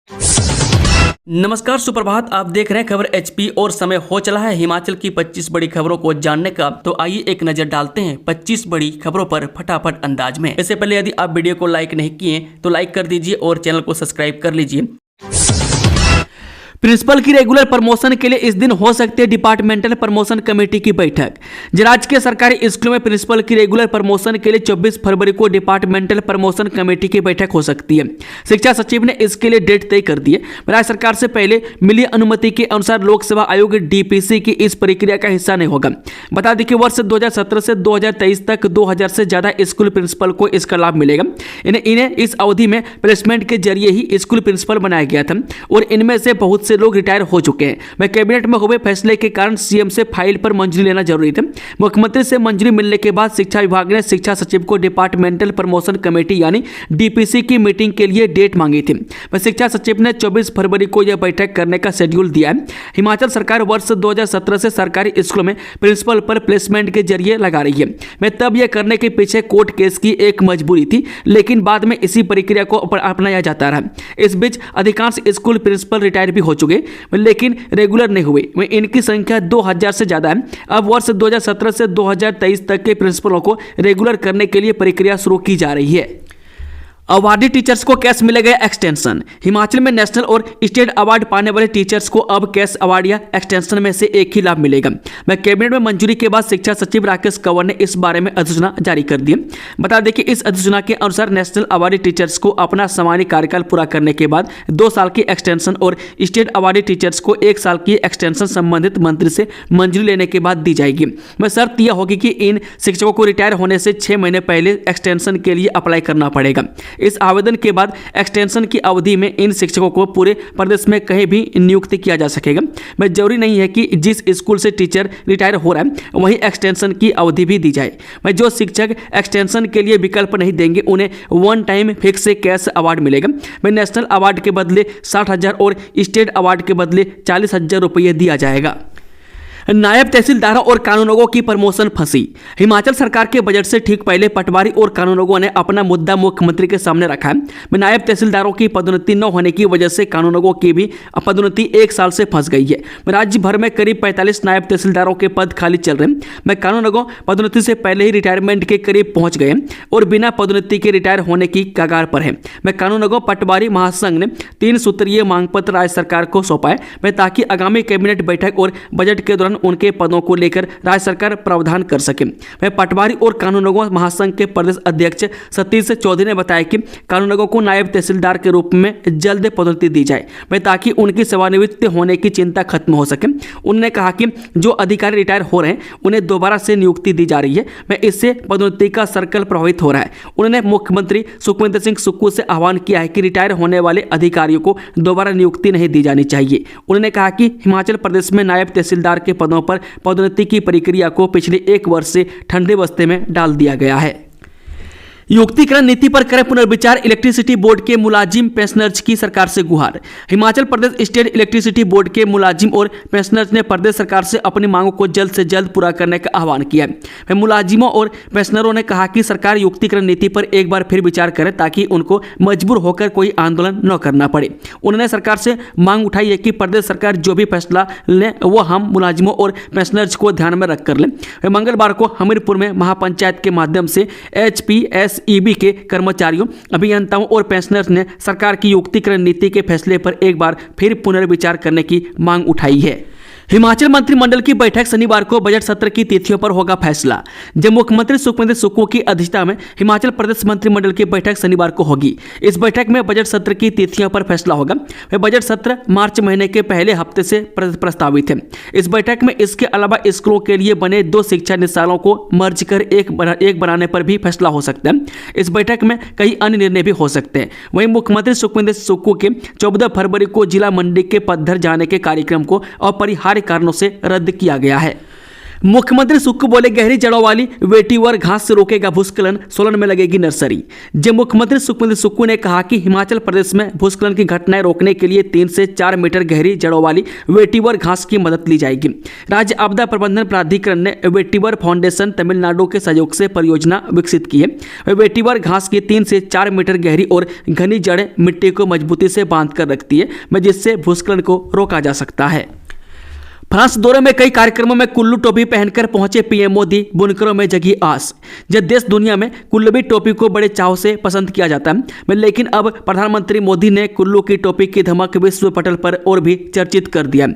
नमस्कार, सुप्रभात। आप देख रहे हैं खबर एचपी और समय हो चला है हिमाचल की 25 बड़ी खबरों को जानने का। तो आइए एक नजर डालते हैं 25 बड़ी खबरों पर फटाफट अंदाज में। इससे पहले यदि आप वीडियो को लाइक नहीं किए तो लाइक कर दीजिए और चैनल को सब्सक्राइब कर लीजिए। प्रिंसिपल की रेगुलर प्रमोशन के लिए इस दिन हो सकती है डिपार्टमेंटल प्रमोशन कमेटी की बैठक। राज्य सरकारी स्कूलों में प्रिंसिपल की रेगुलर प्रमोशन के लिए 24 फरवरी को डिपार्टमेंटल प्रमोशन कमेटी की बैठक हो सकती है। शिक्षा सचिव ने इसके लिए डेट तय कर दी है। राज्य सरकार से पहले मिली अनुमति के अनुसार लोक सेवा आयोग डीपीसी की इस प्रक्रिया का हिस्सा नहीं होगा। बता दें कि वर्ष 2017 से 2023 तक 2000 से ज्यादा स्कूल प्रिंसिपल को इसका लाभ मिलेगा। इन्हें इस अवधि में प्लेसमेंट के जरिए ही स्कूल प्रिंसिपल बनाया गया था और इनमें से बहुत से लोग रिटायर हो चुके हैं। वह कैबिनेट में हुए फैसले के कारण सीएम से फाइल पर मंजूरी लेना जरूरी था। मुख्यमंत्री से मंजूरी मिलने के बाद शिक्षा विभाग ने शिक्षा सचिव को डिपार्टमेंटल प्रमोशन कमेटी यानी डीपीसी की मीटिंग के लिए डेट मांगी थी। वह शिक्षा सचिव ने 24 फरवरी को यह बैठक करने का शेड्यूल दिया है। हिमाचल सरकार वर्ष 2017 से सरकारी स्कूलों में प्रिंसिपल पर प्लेसमेंट के जरिए लगा रही है। मैं तब यह करने के पीछे कोर्ट केस की एक मजबूरी थी, लेकिन बाद में इसी प्रक्रिया को अपनाया जाता रहा। इस बीच अधिकांश स्कूल प्रिंसिपल रिटायर भी हो चुके लेकिन रेगुलर नहीं हुए। इनकी संख्या 2000 से ज्यादा है। अब वर्ष 2017 से 2023 तक के प्रिंसिपलों को रेगुलर करने के लिए प्रक्रिया शुरू की जा रही है। अवार्डी टीचर्स को कैश मिलेगा एक्सटेंशन। हिमाचल में नेशनल और स्टेट अवार्ड पाने वाले टीचर्स को अब कैश अवार्ड या एक्सटेंशन में से एक ही लाभ मिलेगा। कैबिनेट में मंजूरी के बाद शिक्षा सचिव राकेश कंवर ने इस बारे में अधिसूचना जारी कर दी। बता दें कि इस अधिसूचना के अनुसार नेशनल अवार्डी टीचर्स को अपना सामान्य कार्यकाल पूरा करने के बाद 2 साल की एक्सटेंशन और स्टेट अवार्डी टीचर्स को 1 साल की एक्सटेंशन संबंधित मंत्री से मंजूरी लेने के बाद दी जाएगी। शर्त यह होगी कि इन शिक्षकों को रिटायर होने से 6 महीने पहले एक्सटेंशन के लिए अप्लाई करना पड़ेगा। इस आवेदन के बाद एक्सटेंशन की अवधि में इन शिक्षकों को पूरे प्रदेश में कहीं भी नियुक्त किया जा सकेगा। जरूरी नहीं है कि जिस स्कूल से टीचर रिटायर हो रहा है वहीं एक्सटेंशन की अवधि भी दी जाए। जो शिक्षक एक्सटेंशन के लिए विकल्प नहीं देंगे उन्हें वन टाइम फिक्स से कैश अवार्ड मिलेगा। नेशनल अवार्ड के बदले 60,000 और स्टेट अवार्ड के बदले 40,000 रुपये दिया जाएगा। नायब तहसीलदारों और कानूनगों की प्रमोशन फंसी। हिमाचल सरकार के बजट से ठीक पहले पटवारी और कानूनगों ने अपना मुद्दा मुख्यमंत्री के सामने रखा है। नायब तहसीलदारों की पदोन्नति न होने की वजह से कानूनगों की भी पदोन्नति 1 साल से फंस गई है। राज्य भर में करीब 45 नायब तहसीलदारों के पद खाली चल रहे हैं। कानूनगों पदोन्नति से पहले ही रिटायरमेंट के करीब पहुंच गए और बिना पदोन्नति के रिटायर होने की कगार पर है। कानूनगों पटवारी महासंघ ने 3 सूत्रीय मांग पत्र राज्य सरकार को सौंपा है ताकि आगामी कैबिनेट बैठक और बजट के दौरान उनके पदों को लेकर राज्य सरकार प्रावधान कर सके। पटवारी और कानूनगों महासंघ के प्रदेश अध्यक्ष सतीश चौधरी ने बताया कि कानूनगों को नायब तहसीलदार के रूप में जल्द पदोन्नति दी जाए ताकि उनकी सेवानिवृत्त होने की चिंता खत्म हो सके। उन्होंने कहा कि जो अधिकारी रिटायर हो रहे हैं उन्हें दोबारा से नियुक्ति दी जा रही है। इससे पदोन्नति का सर्कल प्रभावित हो रहा है। उन्होंने मुख्यमंत्री सुखविंदर सिंह सुक्खू से आह्वान किया है कि रिटायर होने वाले अधिकारियों को दोबारा नियुक्ति नहीं दी जानी चाहिए। उन्होंने कहा कि हिमाचल प्रदेश में नायब तहसीलदार के पदों पर पदोन्नति की प्रक्रिया को पिछले 1 वर्ष से ठंडे बस्ते में डाल दिया गया है। युक्तिकरण नीति पर करें पुनर्विचार। इलेक्ट्रिसिटी बोर्ड के मुलाजिम पेंशनर्स की सरकार से गुहार। Himachal Pradesh state electricity board के मुलाजिम और पेंशनर्स ने प्रदेश सरकार से अपनी मांगों को जल्द से जल्द पूरा करने का आह्वान किया है। मुलाजिमों और पेंशनरों ने कहा कि सरकार युक्तिकरण नीति पर एक बार फिर विचार करे ताकि उनको मजबूर होकर कोई आंदोलन न करना पड़े। उन्होंने सरकार से मांग उठाई है कि प्रदेश सरकार जो भी फैसला ले वो हम मुलाजिमों और पेंशनर्स को ध्यान में रखकर ले। मंगलवार को हमीरपुर में महापंचायत के माध्यम से HPSEB के कर्मचारियों, अभियंताओं और पेंशनर्स ने सरकार की युक्तिकरण नीति के फैसले पर एक बार फिर पुनर्विचार करने की मांग उठाई है। हिमाचल मंत्रिमंडल की बैठक शनिवार को बजट सत्र की तिथियों पर होगा फैसला। जब मुख्यमंत्री सुखविंदर सुक्खू की अध्यक्षता में हिमाचल प्रदेश मंत्रिमंडल की बैठक शनिवार को होगी। इस बैठक में बजट सत्र की तिथियों पर फैसला होगा। बजट सत्र मार्च महीने के पहले हफ्ते से प्रस्तावित है। इस बैठक में इसके अलावा स्कूलों के लिए बने 2 शिक्षा निदेशालयों को मर्ज कर एक बनाने पर भी फैसला हो सकता है। इस बैठक में कई अन्य निर्णय भी हो सकते हैं। वहीं मुख्यमंत्री सुखविंदर सुक्खू के 14 फरवरी को जिला मंडी के पद्धर जाने के कार्यक्रम को अपरिहार्य कारणों से रद्द किया गया है। मुख्यमंत्री सुक्खू बोले गहरी जड़ों वाली वेटीवर घास से रोकेगा भूस्खलन, सोलन में लगेगी नर्सरी। जब मुख्यमंत्री सुक्खू ने कहा कि हिमाचल प्रदेश में भूस्खलन की घटनाएं रोकने के लिए 3 से 4 मीटर गहरी जड़ों वाली वेटीवर घास की मदद ली जाएगी। राज्य आपदा प्रबंधन प्राधिकरण ने वेटीवर फाउंडेशन तमिलनाडु के सहयोग से परियोजना विकसित की है। वेटीवर घास की 3 से 4 मीटर गहरी और घनी जड़ें मिट्टी को मजबूती से बांध कर रखती है, जिससे भूस्खलन को रोका जा सकता है। फ्रांस दौरे में कई कार्यक्रमों में कुल्लू टोपी पहनकर पहुंचे पीएम मोदी, बुनकरों में जगी आस। जब देश दुनिया में कुल्लूवी टोपी को बड़े चाव से पसंद किया जाता है, लेकिन अब प्रधानमंत्री मोदी ने कुल्लू की टोपी की धमक विश्व पटल पर और भी चर्चित कर दिया।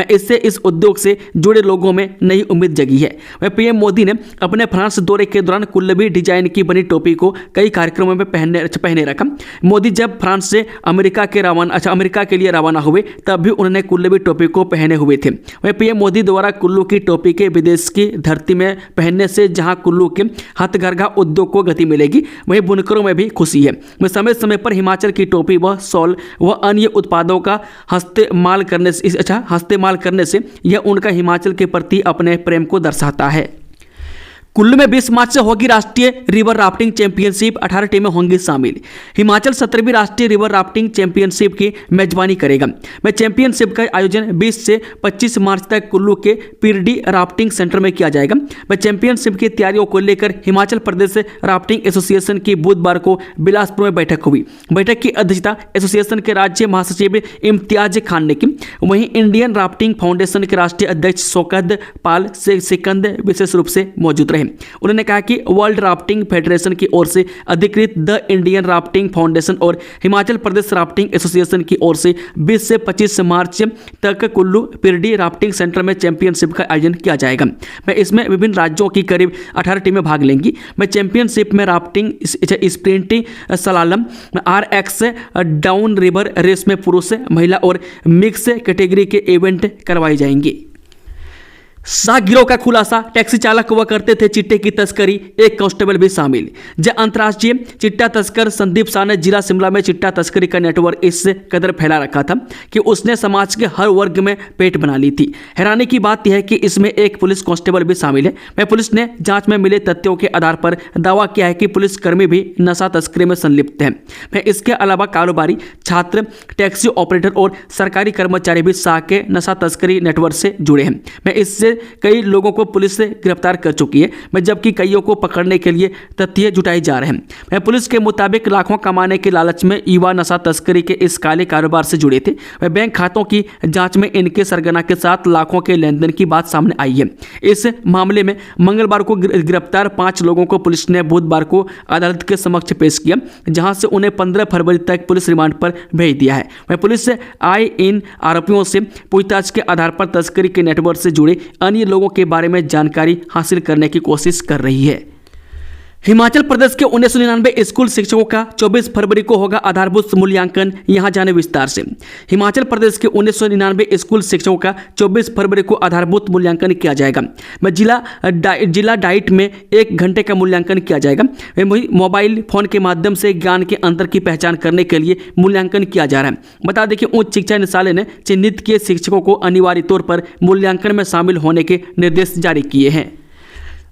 इससे इस उद्योग से जुड़े लोगों में नई उम्मीद जगी है। पीएम मोदी ने अपने फ्रांस दौरे के दौरान कुल्लूवी डिजाइन की बनी टोपी को कई कार्यक्रमों में पहने रखा। मोदी जब फ्रांस से अमेरिका के लिए रवाना हुए तब भी उन्होंने कुल्लूवी टोपी को पहने हुए थे। पीएम मोदी द्वारा कुल्लू की टोपी के विदेश की धरती में पहनने से जहां कुल्लू के हथकरघा उद्योग को गति मिलेगी, वहीं बुनकरों में भी खुशी है। समय समय पर हिमाचल की टोपी व शॉल व अन्य उत्पादों का हस्तेमाल करने से यह उनका हिमाचल के प्रति अपने प्रेम को दर्शाता है। कुल्लू में 20 मार्च से होगी राष्ट्रीय रिवर राफ्टिंग चैंपियनशिप, 18 टीमें होंगी शामिल। हिमाचल 17वीं राष्ट्रीय रिवर राफ्टिंग चैंपियनशिप की मेजबानी करेगा। चैंपियनशिप का आयोजन 20 से 25 मार्च तक कुल्लू के पिरडी राफ्टिंग सेंटर में किया जाएगा। चैंपियनशिप की तैयारियों को लेकर हिमाचल प्रदेश राफ्टिंग एसोसिएशन की बुधवार को बिलासपुर में बैठक हुई। बैठक की अध्यक्षता एसोसिएशन के राज्य महासचिव इम्तियाज खान ने की। वहीं इंडियन राफ्टिंग फाउंडेशन के राष्ट्रीय अध्यक्ष शौकत पाल सिकंद विशेष रूप से मौजूद रहे। उन्होंने कहा कि वर्ल्ड राफ्टिंग फेडरेशन की ओर से अधिकृत द इंडियन राफ्टिंग फाउंडेशन और हिमाचल प्रदेश राफ्टिंग एसोसिएशन की ओर से 20 से 25 मार्च तक कुल्लू पिरडी राफ्टिंग सेंटर में चैंपियनशिप का आयोजन किया जाएगा। इसमें विभिन्न राज्यों की करीब 18 टीमें भाग लेंगी। चैंपियनशिप में rafting, sprinting, slalom, RX down river race में पुरुष, महिला और मिक्स कैटेगरी के इवेंट करवाए जाएंगे। शाह गिरोह का खुलासा, टैक्सी चालक व करते थे चिट्टे की तस्करी, एक कांस्टेबल भी शामिल। जब अंतर्राष्ट्रीय चिट्टा तस्कर संदीप शाह ने जिला शिमला में चिट्टा तस्करी का नेटवर्क इस कदर फैला रखा था कि उसने समाज के हर वर्ग में पेट बना ली थी। हैरानी की बात यह है कि इसमें एक पुलिस कांस्टेबल भी शामिल है। पुलिस ने जांच में मिले तथ्यों के आधार पर दावा किया है कि पुलिसकर्मी भी नशा तस्करी में संलिप्त हैं। इसके अलावा कारोबारी, छात्र, टैक्सी ऑपरेटर और सरकारी कर्मचारी भी शाह के नशा तस्करी नेटवर्क से जुड़े हैं। इससे कई लोगों को पुलिस से गिरफ्तार कर चुकी है, जबकि कईयों को पकड़ने के लिए तथ्य जुटाए जा रहे हैं। पुलिस के मुताबिक लाखों कमाने के लालच में युवा नशा तस्करी के इस काले कारोबार से जुड़े थे। बैंक खातों की जांच में इनके सरगना के साथ लाखों के लेन देन की बात सामने आई है। इस मामले में मंगलवार को गिरफ्तार 5 लोगों को पुलिस ने बुधवार को अदालत के समक्ष पेश किया, जहां से उन्हें 15 फरवरी तक पुलिस रिमांड पर भेज दिया है। पुलिस से आए इन आरोपियों से पूछताछ के आधार पर तस्करी के नेटवर्क से जुड़े अन्य लोगों के बारे में जानकारी हासिल करने की कोशिश कर रही है। हिमाचल प्रदेश के 1999 स्कूल शिक्षकों का 24 फरवरी को होगा आधारभूत मूल्यांकन, यहां जाने विस्तार से। हिमाचल प्रदेश के 1999 स्कूल शिक्षकों का 24 फरवरी को आधारभूत मूल्यांकन किया जाएगा। जिला डाइट में 1 घंटे का मूल्यांकन किया जाएगा। मोबाइल फोन के माध्यम से ज्ञान के अंतर की पहचान करने के लिए मूल्यांकन किया जा रहा है। बता दें कि उच्च शिक्षा निदेशालय ने चिन्हित किए शिक्षकों को अनिवार्य तौर पर मूल्यांकन में शामिल होने के निर्देश जारी किए हैं।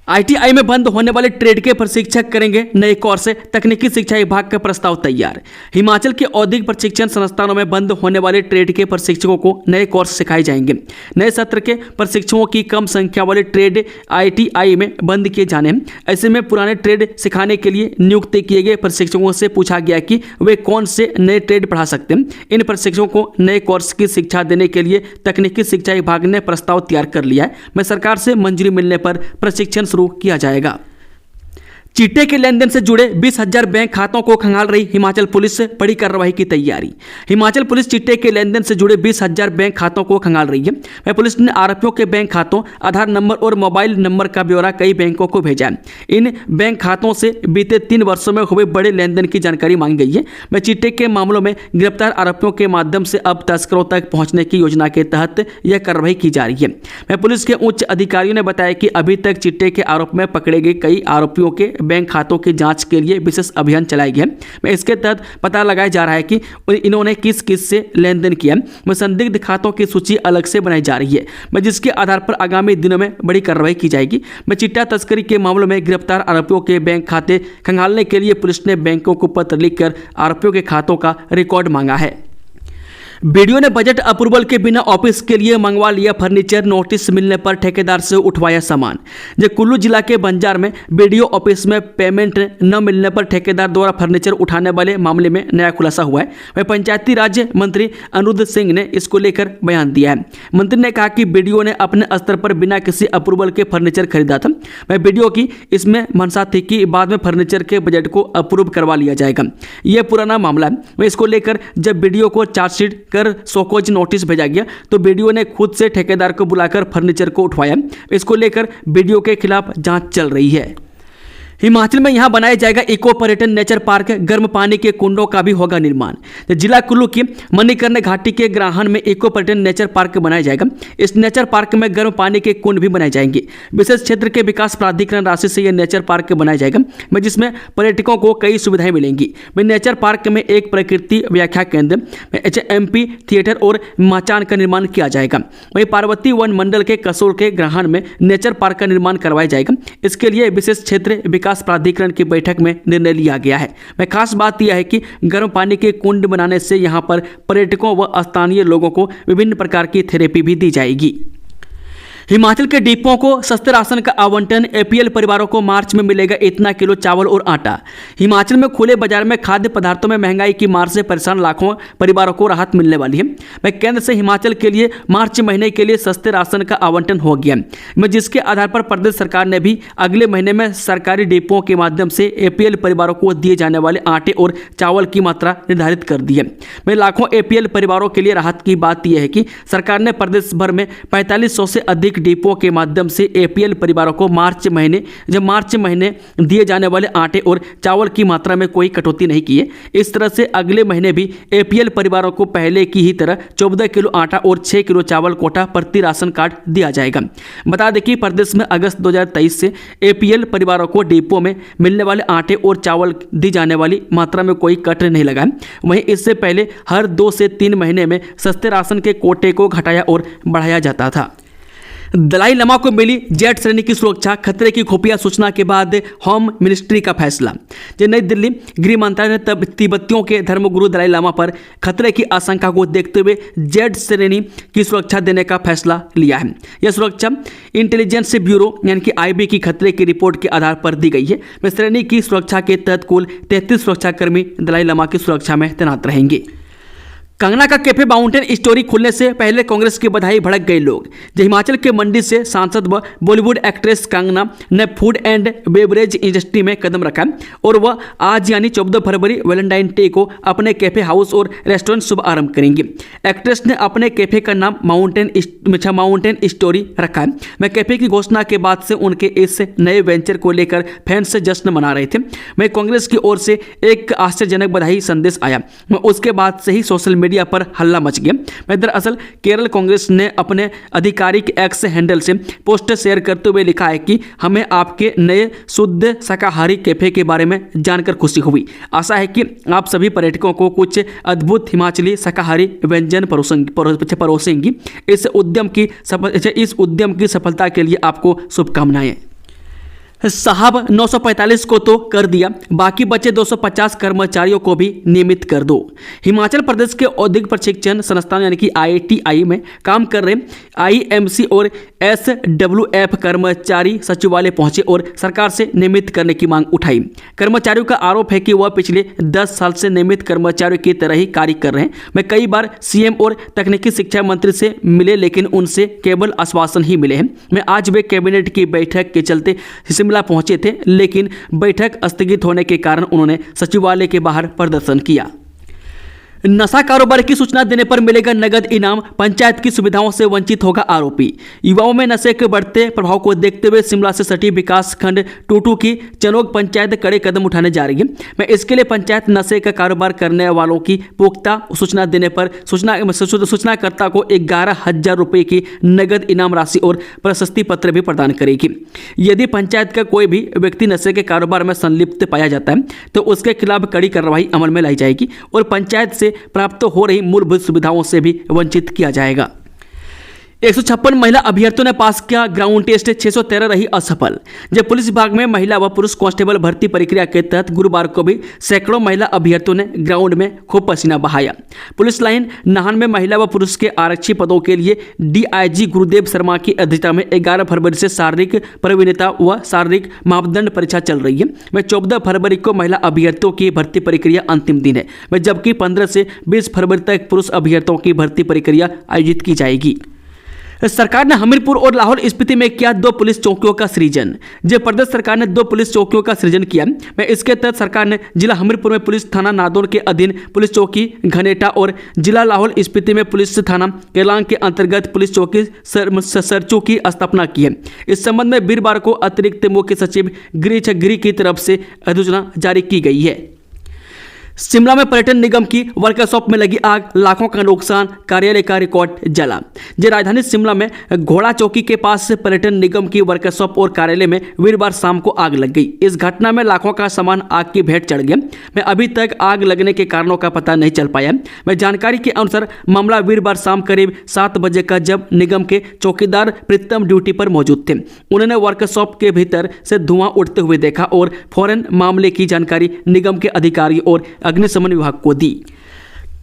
ITI में बंद होने वाले ट्रेड के प्रशिक्षक करेंगे नए कोर्स, तकनीकी शिक्षा विभाग का प्रस्ताव तैयार। हिमाचल के औद्योगिक प्रशिक्षण संस्थानों में बंद होने वाले ट्रेड के प्रशिक्षकों को नए कोर्स सिखाए जाएंगे। नए सत्र के प्रशिक्षकों की कम संख्या वाले ट्रेड ITI में बंद किए जाने हैं। ऐसे में पुराने ट्रेड सिखाने के लिए नियुक्त किए गए प्रशिक्षकों से पूछा गया कि वे कौन से नए ट्रेड पढ़ा सकते हैं। इन प्रशिक्षकों को नए कोर्स की शिक्षा देने के लिए तकनीकी शिक्षा विभाग ने प्रस्ताव तैयार कर लिया है। सरकार से मंजूरी मिलने पर प्रशिक्षण शुरू किया जाएगा। चिट्टे के लेन देन से जुड़े 20,000 बैंक खातों को खंगाल रही हिमाचल पुलिस, बड़ी कार्रवाई की तैयारी। हिमाचल पुलिस चिट्टे के लेन देन से जुड़े 20,000 बैंक खातों को खंगाल रही है। पुलिस ने आरोपियों के बैंक खातों, आधार नंबर और मोबाइल नंबर का ब्यौरा कई बैंकों को भेजा है। इन बैंक खातों से बीते 3 वर्षों में हुए बड़े लेन देन की जानकारी मांगी गई है। चिट्टे के मामलों में गिरफ्तार आरोपियों के माध्यम से अब तस्करों तक पहुंचने की योजना के तहत यह कार्रवाई की जा रही है। पुलिस के उच्च अधिकारियों ने बताया कि अभी तक चिट्टे के आरोप में पकड़े गए कई आरोपियों के बैंक खातों की जांच के लिए विशेष अभियान चलाया गया है। इसके तहत पता लगाया जा रहा है कि इन्होंने किस किस से लेन देन किया। संदिग्ध खातों की सूची अलग से बनाई जा रही है, जिसके आधार पर आगामी दिनों में बड़ी कार्रवाई की जाएगी। चिट्टा तस्करी के मामलों में गिरफ्तार आरोपियों के बैंक खाते खंगालने के लिए पुलिस ने बैंकों को पत्र लिखकर आरोपियों के खातों का रिकॉर्ड मांगा है। बीडीओ ने बजट अप्रूवल के बिना ऑफिस के लिए मंगवा लिया फर्नीचर, नोटिस मिलने पर ठेकेदार से उठवाया सामान। जो कुल्लू जिला के बंजार में बीडीओ ऑफिस में पेमेंट न मिलने पर ठेकेदार द्वारा फर्नीचर उठाने वाले मामले में नया खुलासा हुआ है। वह पंचायती राज मंत्री अनिरुद्ध सिंह ने इसको लेकर बयान दिया है। मंत्री ने कहा कि बीडीओ ने अपने स्तर पर बिना किसी अप्रूवल के फर्नीचर खरीदा था। वह बीडीओ की इसमें मंशा थी कि बाद में फर्नीचर के बजट को अप्रूव करवा लिया जाएगा। यह पुराना मामला है। वह इसको लेकर जब बीडीओ को चार्जशीट कर शोकॉज नोटिस भेजा गया तो बीडीओ ने खुद से ठेकेदार को बुलाकर फर्नीचर को उठवाया। इसको लेकर बीडीओ के खिलाफ जांच चल रही है। हिमाचल में यहां बनाया जाएगा इको पर्यटन नेचर पार्क, गर्म पानी के कुंडों का भी होगा निर्माण। जिला कुल्लू की मणिकर्ण घाटी के ग्राहन में इको पर्यटन नेचर पार्क बनाया जाएगा। इस नेचर पार्क में गर्म पानी के कुंड भी बनाए जाएंगे। विशेष क्षेत्र के विकास प्राधिकरण राशि से यह नेचर पार्क बनाया जाएगा, जिसमें पर्यटकों को कई सुविधाएं मिलेंगी। नेचर पार्क में एक प्रकृति व्याख्या केंद्र, एमपी थिएटर और मचान का निर्माण किया जाएगा। वहीं पार्वती वन मंडल के कसोल के ग्राहन में नेचर पार्क का निर्माण करवाया जाएगा। इसके लिए विशेष क्षेत्र विकास प्राधिकरण की बैठक में निर्णय लिया गया है। खास बात यह है कि गर्म पानी के कुंड बनाने से यहां पर पर्यटकों व स्थानीय लोगों को विभिन्न प्रकार की थेरेपी भी दी जाएगी। हिमाचल के डिपों को सस्ते राशन का आवंटन, एपीएल परिवारों को मार्च में मिलेगा इतना किलो चावल और आटा। हिमाचल में खुले बाजार में खाद्य पदार्थों में महंगाई की मार से परेशान लाखों परिवारों को राहत मिलने वाली है। केंद्र से हिमाचल के लिए मार्च महीने के लिए सस्ते राशन का आवंटन हो गया, जिसके आधार पर प्रदेश सरकार ने भी अगले महीने में सरकारी डिपों के माध्यम से एपीएल परिवारों को दिए जाने वाले आटे और चावल की मात्रा निर्धारित कर दी है। लाखों एपीएल परिवारों के लिए राहत की बात यह है कि सरकार ने प्रदेश भर में 4500 से अधिक डिपो के माध्यम से एपीएल परिवारों को मार्च महीने दिए जाने वाले आटे और चावल की मात्रा में कोई कटौती नहीं की है। इस तरह से अगले महीने भी एपीएल परिवारों को पहले की ही तरह 14 किलो आटा और 6 किलो चावल कोटा प्रति राशन कार्ड दिया जाएगा। बता दें कि प्रदेश में अगस्त 2023 से एपीएल परिवारों को डिपो में मिलने वाले आटे और चावल दी जाने वाली मात्रा में कोई कट नहीं लगा। वहीं इससे पहले हर 2 से 3 महीने में सस्ते राशन के कोटे को घटाया और बढ़ाया जाता था। दलाई लामा को मिली जेड श्रेणी की सुरक्षा, खतरे की खुफिया सूचना के बाद होम मिनिस्ट्री का फैसला। नई दिल्ली गृह मंत्रालय ने तिब्बतियों के धर्मगुरु दलाई लामा पर खतरे की आशंका को देखते हुए जेड श्रेणी की सुरक्षा देने का फैसला लिया है। यह सुरक्षा इंटेलिजेंस ब्यूरो यानी कि आईबी की खतरे की रिपोर्ट के आधार पर दी गई है। श्रेणी की सुरक्षा के तहत कुल 33 सुरक्षाकर्मी दलाई लामा की सुरक्षा में तैनात रहेंगे। कंगना का कैफे माउंटेन स्टोरी खुलने से पहले कांग्रेस की बधाई भड़क गए लोग। हिमाचल के मंडी से सांसद व बॉलीवुड एक्ट्रेस कंगना ने फूड एंड बेवरेज इंडस्ट्री में कदम रखा और वह आज यानी 14 फरवरी वैलेंटाइन डे को अपने कैफे हाउस और रेस्टोरेंट शुभ आरंभ करेंगी। एक्ट्रेस ने अपने कैफे का नाम माउंटेन स्टोरी रखा है। मैं कैफे की घोषणा के बाद से उनके इस नए वेंचर को लेकर फैंस से जश्न मना रहे थे। मैं कांग्रेस की ओर से एक आश्चर्यजनक बधाई संदेश आया। उसके बाद से ही सोशल मीडिया पर हल्ला मच गया। दरअसल केरल कांग्रेस ने अपने आधिकारिक एक्स हैंडल से पोस्ट शेयर करते हुए लिखा है कि हमें आपके नए शुद्ध शाकाहारी कैफे के बारे में जानकर खुशी हुई। आशा है कि आप सभी पर्यटकों को कुछ अद्भुत हिमाचली शाकाहारी व्यंजन परोसेंगी। इस उद्यम की सफलता के लिए आपको शुभकामनाएं। साहब 945 को तो कर दिया, बाकी बचे 250 कर्मचारियों को भी नियमित कर दो। हिमाचल प्रदेश के औद्योगिक प्रशिक्षण संस्थान यानी कि IITI में काम कर रहे IMC और SWF कर्मचारी सचिवालय पहुंचे और सरकार से नियमित करने की मांग उठाई। कर्मचारियों का आरोप है कि वह पिछले 10 साल से नियमित कर्मचारियों की तरह ही कार्य कर रहे हैं। मैं कई बार CM और तकनीकी शिक्षा मंत्री से मिले लेकिन उनसे केवल आश्वासन ही मिले हैं। मैं आज वे कैबिनेट की बैठक के चलते शिमला पहुंचे थे लेकिन बैठक स्थगित होने के कारण उन्होंने सचिवालय के बाहर प्रदर्शन किया। नशा कारोबार की सूचना देने पर मिलेगा नगद इनाम, पंचायत की सुविधाओं से वंचित होगा आरोपी। युवाओं में नशे के बढ़ते प्रभाव को देखते हुए शिमला से सटी विकास खंड टूटू की चनोग पंचायत कड़े कदम उठाने जा रही है। मैं इसके लिए पंचायत नशे का कारोबार करने वालों की पुख्ता सूचना देने पर सूचनाकर्ता को 11,000 रुपये की नगद इनाम राशि और प्रशस्ति पत्र भी प्रदान करेगी। यदि पंचायत का कोई भी व्यक्ति नशे के कारोबार में संलिप्त पाया जाता है तो उसके खिलाफ कड़ी कार्रवाई अमल में लाई जाएगी और पंचायत से प्राप्त हो रही मूलभूत सुविधाओं से भी वंचित किया जाएगा। 156 महिला अभ्यर्थियों ने पास किया ग्राउंड टेस्ट, 613 रही असफल। जब पुलिस विभाग में महिला व पुरुष कांस्टेबल भर्ती प्रक्रिया के तहत गुरुवार को भी सैकड़ों महिला अभ्यर्थियों ने ग्राउंड में खूब पसीना बहाया। पुलिस लाइन नाहन में महिला व पुरुष के आरक्षी पदों के लिए डीआईजी गुरुदेव शर्मा की अध्यक्षता में 11 फरवरी से शारीरिक प्रवीणता व शारीरिक मापदंड परीक्षा चल रही है। वह 14 फरवरी को महिला अभ्यर्थियों की भर्ती प्रक्रिया अंतिम दिन है, वह जबकि 15 से 20 फरवरी तक पुरुष अभ्यर्थियों की भर्ती प्रक्रिया आयोजित की जाएगी। सरकार ने हमीरपुर और लाहौल स्पीति में किया 2 पुलिस चौकियों का सृजन। जब प्रदेश सरकार ने 2 पुलिस चौकियों का सृजन किया, मैं इसके तहत सरकार ने जिला हमीरपुर में पुलिस थाना नादौर के अधीन पुलिस चौकी घनेटा और जिला लाहौल स्पीति में पुलिस थाना केलांग के अंतर्गत पुलिस चौकी सरचू की स्थापना की है। इस संबंध में वीरवार को अतिरिक्त मुख्य सचिव गृह की तरफ से अधिसूचना जारी की गई है। शिमला में पर्यटन निगम की वर्कशॉप में लगी आग, लाखों का नुकसान, कार्यालय का रिकॉर्ड जला। जो राजधानी शिमला में घोड़ा चौकी के पास पर्यटन निगम की वर्कशॉप और कार्यालय में वीरवार शाम को आग लग गई। इस घटना में लाखों का सामान आग की भेंट चढ़ गया। मैं अभी तक आग लगने के कारणों का पता नहीं चल पाया। मैं जानकारी के अनुसार मामला वीरवार शाम करीब 7 बजे का, जब निगम के चौकीदार प्रीतम ड्यूटी पर मौजूद थे। उन्होंने वर्कशॉप के भीतर से धुआं उठते हुए देखा और फौरन मामले की जानकारी निगम के अधिकारी और अग्निशमन विभाग को दी।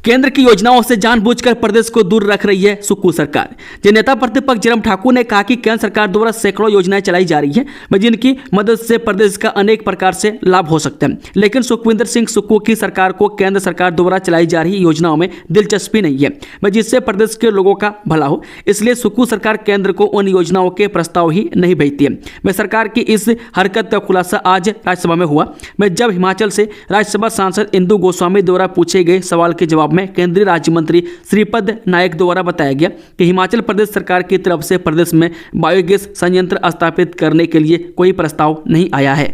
केंद्र की योजनाओं से जानबूझकर प्रदेश को दूर रख रही है सुक्खू सरकार। नेता प्रतिपक्ष जयराम ठाकुर ने कहा कि केंद्र सरकार द्वारा सैकड़ों योजनाएं चलाई जा रही है, जिनकी मदद से प्रदेश का अनेक प्रकार से लाभ हो सकता है, लेकिन सुखविंदर सिंह सुक्खू की सरकार को केंद्र सरकार द्वारा चलाई जा रही योजनाओं में दिलचस्पी नहीं है, जिससे प्रदेश के लोगों का भला हो। इसलिए सुक्खू सरकार केंद्र को उन योजनाओं के प्रस्ताव ही नहीं भेजती है। मैं सरकार की इस हरकत का खुलासा आज राज्यसभा में हुआ। जब हिमाचल से राज्यसभा सांसद इंदु गोस्वामी द्वारा पूछे गए सवाल के जवाब में केंद्रीय राज्य मंत्री श्रीपद नायक द्वारा बताया गया कि हिमाचल प्रदेश सरकार की तरफ से प्रदेश में बायोगैस संयंत्र स्थापित करने के लिए कोई प्रस्ताव नहीं आया है।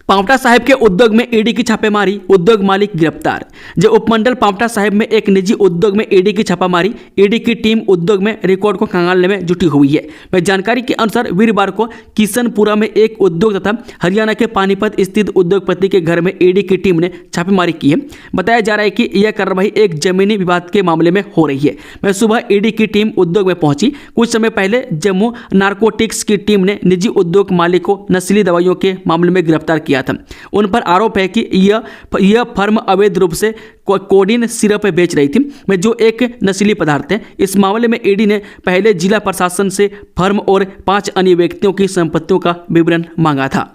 पांवटा साहिब के उद्योग में ईडी की छापेमारी, उद्योग मालिक गिरफ्तार। जो उपमंडल पांवटा साहिब में एक निजी उद्योग में ईडी की छापामारी, ईडी की टीम उद्योग में रिकॉर्ड को खंगालने में जुटी हुई है। मैं जानकारी के अनुसार वीरवार को किशनपुरा में एक उद्योग तथा हरियाणा के पानीपत स्थित उद्योगपति के घर में ईडी की टीम ने छापेमारी की है। बताया जा रहा है कि यह कार्रवाई एक जमीनी विवाद के मामले में हो रही है। मैं सुबह ईडी की टीम उद्योग में पहुंची। कुछ समय पहले जम्मू नारकोटिक्स की टीम ने निजी उद्योग मालिक को नशीली दवाइयों के मामले में गिरफ्तार किया था। उन पर आरोप है कि यह फर्म अवैध रूप से कोडीन सिरप बेच रही थी, जो एक नशीली पदार्थ है। इस मामले में ईडी ने पहले जिला प्रशासन से फर्म और 5 अन्य व्यक्तियों की संपत्तियों का विवरण मांगा था।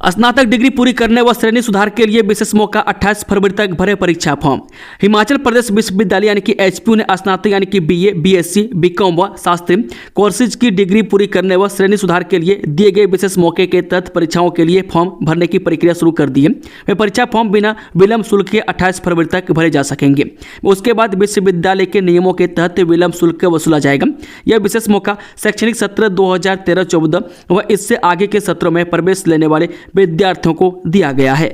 स्नातक डिग्री पूरी करने व श्रेणी सुधार के लिए विशेष मौका, 28 फरवरी तक भरे परीक्षा फॉर्म। हिमाचल प्रदेश विश्वविद्यालय यानी कि एचपीयू ने स्नातक यानी कि बीए, बीएससी, बीकॉम व शास्त्री कोर्सेज की डिग्री पूरी करने व श्रेणी सुधार के लिए दिए गए विशेष मौके के तहत परीक्षाओं के लिए फॉर्म भरने की प्रक्रिया शुरू कर दी है। वे परीक्षा फॉर्म बिना विलंब शुल्क के 28 फरवरी तक भरे जा सकेंगे। उसके बाद विश्वविद्यालय के नियमों के तहत विलंब शुल्क वसूला जाएगा। यह विशेष मौका शैक्षणिक सत्र 2013-14 व इससे आगे के सत्रों में प्रवेश लेने वाले विद्यार्थियों को दिया गया है।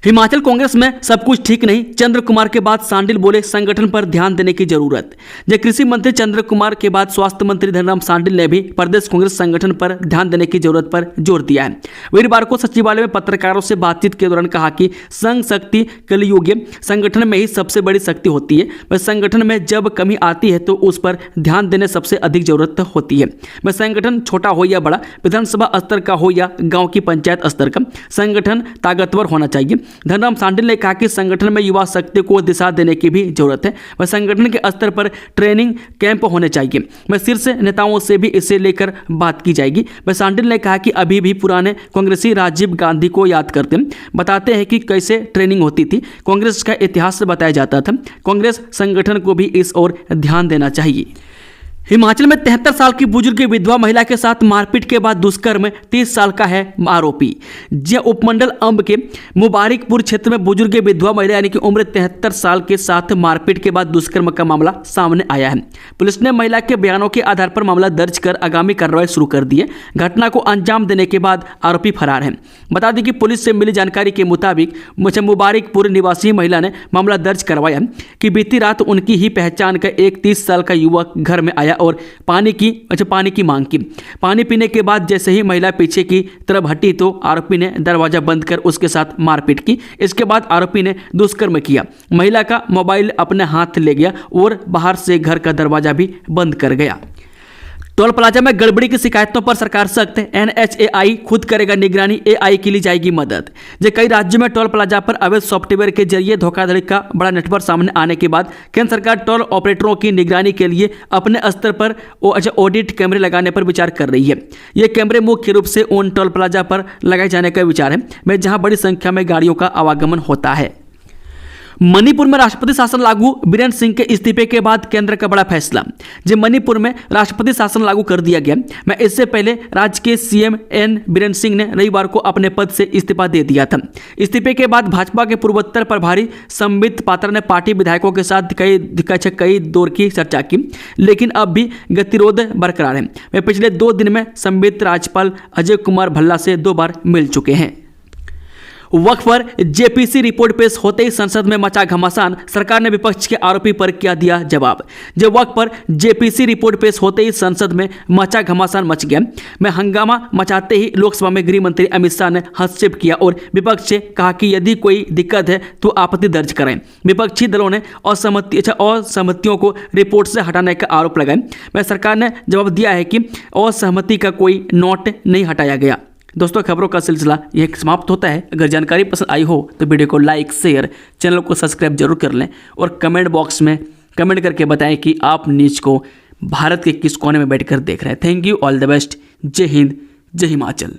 हिमाचल कांग्रेस में सब कुछ ठीक नहीं, चंद्र कुमार के बाद सांडिल बोले संगठन पर ध्यान देने की जरूरत। जब कृषि मंत्री चंद्र कुमार के बाद स्वास्थ्य मंत्री धनराम सांडिल ने भी प्रदेश कांग्रेस संगठन पर ध्यान देने की जरूरत पर जोर दिया है। वीरवार को सचिवालय में पत्रकारों से बातचीत के दौरान कहा कि संघ शक्ति कलयुगीय संगठन में ही सबसे बड़ी शक्ति होती है। वह संगठन में जब कमी आती है तो उस पर ध्यान देने सबसे अधिक जरूरत होती है। वह संगठन छोटा हो या बड़ा, विधानसभा स्तर का हो या गाँव की पंचायत स्तर का, संगठन ताकतवर होना चाहिए। धनराम सांडिल ने कहा कि संगठन में युवा शक्ति को दिशा देने की भी जरूरत है। वह संगठन के स्तर पर ट्रेनिंग कैंप होने चाहिए। वह शीर्ष नेताओं से भी इसे लेकर बात की जाएगी। वह सांडिल ने कहा कि अभी भी पुराने कांग्रेसी राजीव गांधी को याद करते हैं, बताते हैं कि कैसे ट्रेनिंग होती थी, कांग्रेस का इतिहास बताया जाता था। कांग्रेस संगठन को भी इस ओर ध्यान देना चाहिए। हिमाचल में 73 साल की बुजुर्ग विधवा महिला के साथ मारपीट के बाद दुष्कर्म, 30 साल का है आरोपी। जे उपमंडल अंब के मुबारिकपुर क्षेत्र में बुजुर्ग विधवा महिला यानी कि उम्र 73 साल के साथ मारपीट के बाद दुष्कर्म का मामला सामने आया है। पुलिस ने महिला के बयानों के आधार पर मामला दर्ज कर आगामी कार्रवाई शुरू कर दी है। घटना को अंजाम देने के बाद आरोपी फरार है। बता दें कि पुलिस से मिली जानकारी के मुताबिक मुबारिकपुर निवासी महिला ने मामला दर्ज करवाया कि बीती रात उनकी ही पहचान का एक 30 साल का युवक घर में आया और पानी की मांग की। पानी पीने के बाद जैसे ही महिला पीछे की तरफ हटी तो आरोपी ने दरवाजा बंद कर उसके साथ मारपीट की। इसके बाद आरोपी ने दुष्कर्म किया। महिला का मोबाइल अपने हाथ ले गया और बाहर से घर का दरवाजा भी बंद कर गया। टोल प्लाजा में गड़बड़ी की शिकायतों पर सरकार सख्त, NHAI खुद करेगा निगरानी, AI की ली जाएगी मदद। जो कई राज्यों में टोल प्लाजा पर अवैध सॉफ्टवेयर के जरिए धोखाधड़ी का बड़ा नेटवर्क सामने आने के बाद केंद्र सरकार टोल ऑपरेटरों की निगरानी के लिए अपने स्तर पर ऑडिट कैमरे लगाने पर विचार कर रही है। ये कैमरे मुख्य रूप से उन टोल प्लाजा पर लगाए जाने का विचार है जहां बड़ी संख्या में गाड़ियों का आवागमन होता है। मणिपुर में राष्ट्रपति शासन लागू, बीरेंद्र सिंह के इस्तीफे के बाद केंद्र का बड़ा फैसला। जब मणिपुर में राष्ट्रपति शासन लागू कर दिया गया, मैं इससे पहले राज्य के CM N बीरेंद्र सिंह ने रविवार को अपने पद से इस्तीफा दे दिया था। इस्तीफे के बाद भाजपा के पूर्वोत्तर प्रभारी संबित पात्रा ने पार्टी विधायकों के साथ कई दौर की चर्चा की, लेकिन अब भी गतिरोध बरकरार है। वे पिछले 2 दिन में संबित राज्यपाल अजय कुमार भल्ला से 2 बार मिल चुके हैं। वक्फ पर JPC रिपोर्ट पेश होते ही संसद में मचा घमासान, सरकार ने विपक्ष के आरोपी पर क्या दिया जवाब। जब वक्फ पर JPC रिपोर्ट पेश होते ही संसद में मचा घमासान मच गया। में हंगामा मचाते ही लोकसभा में गृह मंत्री अमित शाह ने हस्तक्षेप किया और विपक्ष से कहा कि यदि कोई दिक्कत है तो आपत्ति दर्ज करें। विपक्षी दलों ने असहमतियों को रिपोर्ट से हटाने का आरोप लगाया। में सरकार ने जवाब दिया है कि असहमति का कोई नोट नहीं हटाया गया। दोस्तों, खबरों का सिलसिला यह समाप्त होता है। अगर जानकारी पसंद आई हो तो वीडियो को लाइक, शेयर, चैनल को सब्सक्राइब जरूर कर लें और कमेंट बॉक्स में कमेंट करके बताएं कि आप न्यूज़ को भारत के किस कोने में बैठकर देख रहे हैं। Thank you, all the best. जय हिंद, जय हिमाचल।